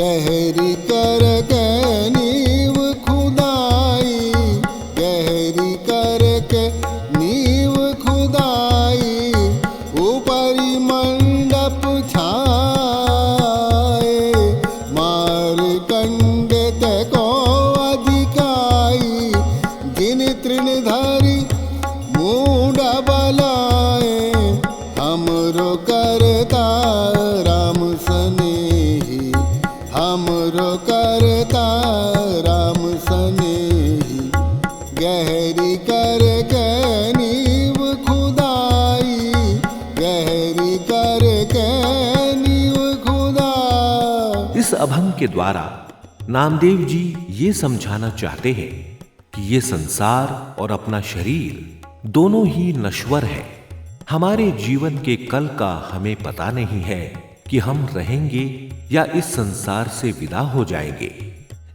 गहरी करके नींव खुदाई, गहरी करके नींव खुदाई, ऊपरी मंडप छाए, मारकंड को अधिकाई, जिन तृणधारी मूढ़ बलाए, हमरो करता राम सनेही, हमरो करता राम सनेही, गहरी करके नींव खुदाई, गहरी करके नींव खुदाई। इस अभंग के द्वारा नामदेव जी ये समझाना चाहते हैं कि ये संसार और अपना शरीर दोनों ही नश्वर है। हमारे जीवन के कल का हमें पता नहीं है कि हम रहेंगे या इस संसार से विदा हो जाएंगे।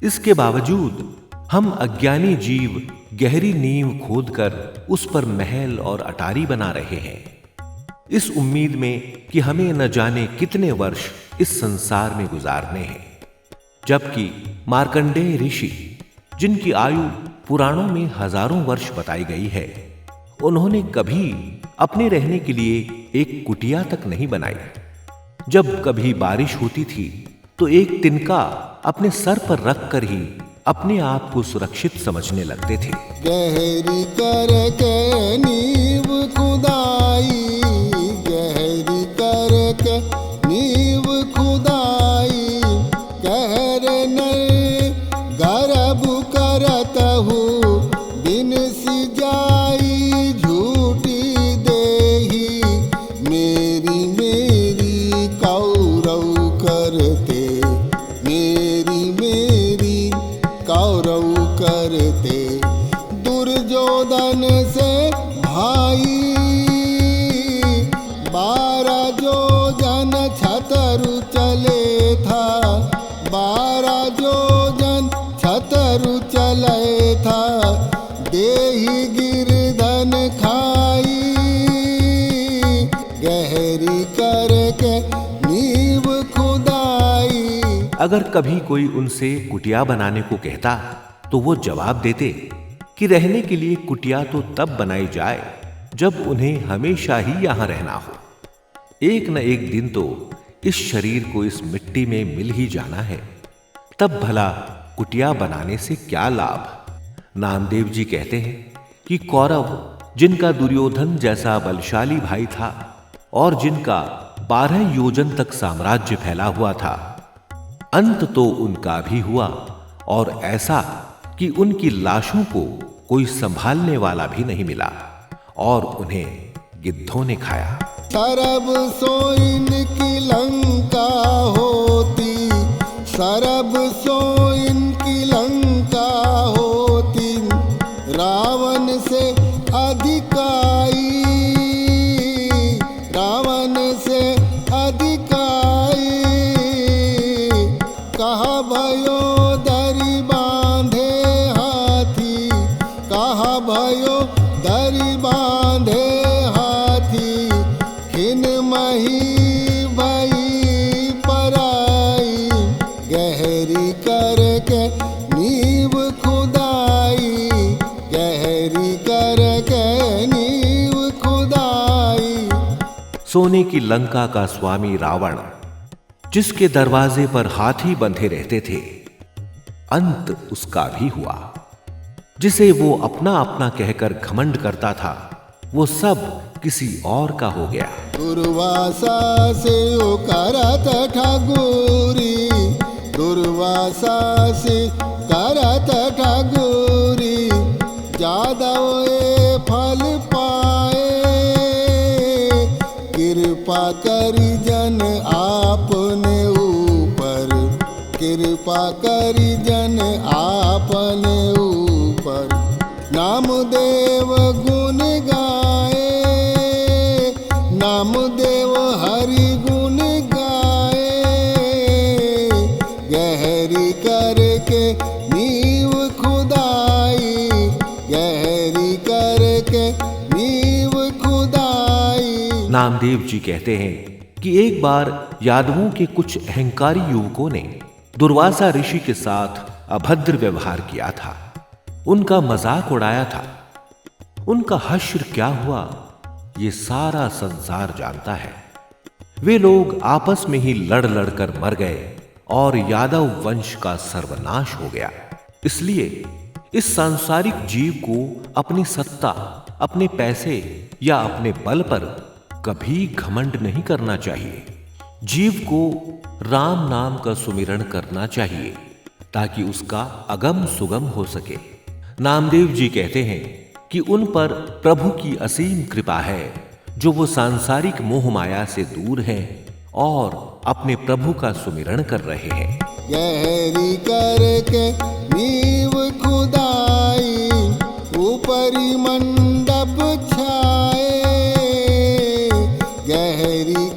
इसके बावजूद हम अज्ञानी जीव गहरी नींव खोदकर उस पर महल और अटारी बना रहे हैं, इस उम्मीद में कि हमें न जाने कितने वर्ष इस संसार में गुजारने हैं। जबकि मार्कंडेय ऋषि, जिनकी आयु पुराणों में हजारों वर्ष बताई गई है, उन्होंने कभी अपने रहने के लिए एक कुटिया तक नहीं बनाई। जब कभी बारिश होती थी तो एक तिनका अपने सर पर रखकर ही अपने आप को सुरक्षित समझने लगते थे। गहरी करके नींव खुदाई, गहरी करके नींव खुदाई, कहरने गर्भ करत हूँ, बिन सिजाई झूठी देही, मेरी मेरी कौरव करते, मेरी मेरी कौरव करते, दुर्योधन से भाई, 12 योजन छतरु चले था, 12 योजन छतरु चले था, देहि गिरधन खाई, गहरी करके नींव खुदाई। अगर कभी कोई उनसे कुटिया बनाने को कहता तो वो जवाब देते कि रहने के लिए कुटिया तो तब बनाई जाए जब उन्हें हमेशा ही यहां रहना हो। एक न एक दिन तो इस शरीर को इस मिट्टी में मिल ही जाना है, तब भला कुटिया बनाने से क्या लाभ। नामदेव जी कहते हैं कि कौरव, जिनका दुर्योधन जैसा बलशाली भाई था और जिनका 12 योजन तक साम्राज्य फैला हुआ था, अंत तो उनका भी हुआ, और ऐसा कि उनकी लाशों को कोई संभालने वाला भी नहीं मिला और उन्हें गिद्धों ने खाया। सरब सोइन की लंका होती, सरब सोइन की लंका होती, रावण से अधिकाई, रावण से अधिकाई, कहा भयो दरी बांधे हाथी, कहा भयो दरी बांधे हाथी, खिन मही भई पराई, गहरी करके नींव खुदाई, गहरी करके नींव खुदाई। सोने की लंका का स्वामी रावण, जिसके दरवाजे पर हाथी बंधे रहते थे, अंत उसका भी हुआ। जिसे वो अपना अपना कहकर घमंड करता था, वो सब किसी और का हो गया। दुर्वासा से ओ करत ठगुरी, दुर्वासा से करत ठगुरी, जादव ए फल पाए, कृपा करी जन आपने ऊपर, कृपा करी जन आपने ऊपर, नामदेव गुण गाए, नामदेव हरि गुण गाए, गहरी करके नींव खुदाई, गहरी करके नींव खुदाई। नामदेव जी कहते हैं कि एक बार यादवों के कुछ अहंकारी युवकों ने दुर्वासा ऋषि के साथ अभद्र व्यवहार किया था, उनका मजाक उड़ाया था। उनका हश्र क्या हुआ ये सारा संसार जानता है। वे लोग आपस में ही लड़ लड़कर मर गए और यादव वंश का सर्वनाश हो गया। इसलिए इस सांसारिक जीव को अपनी सत्ता, अपने पैसे या अपने बल पर कभी घमंड नहीं करना चाहिए। जीव को राम नाम का सुमिरन करना चाहिए ताकि उसका अगम सुगम हो सके। नामदेव जी कहते हैं कि उन पर प्रभु की असीम कृपा है जो वो सांसारिक मोह माया से दूर हैं और अपने प्रभु का सुमिरन कर रहे हैं। गहरी करके नींव खुदाई, ऊपरी मंडप छाए। गहरी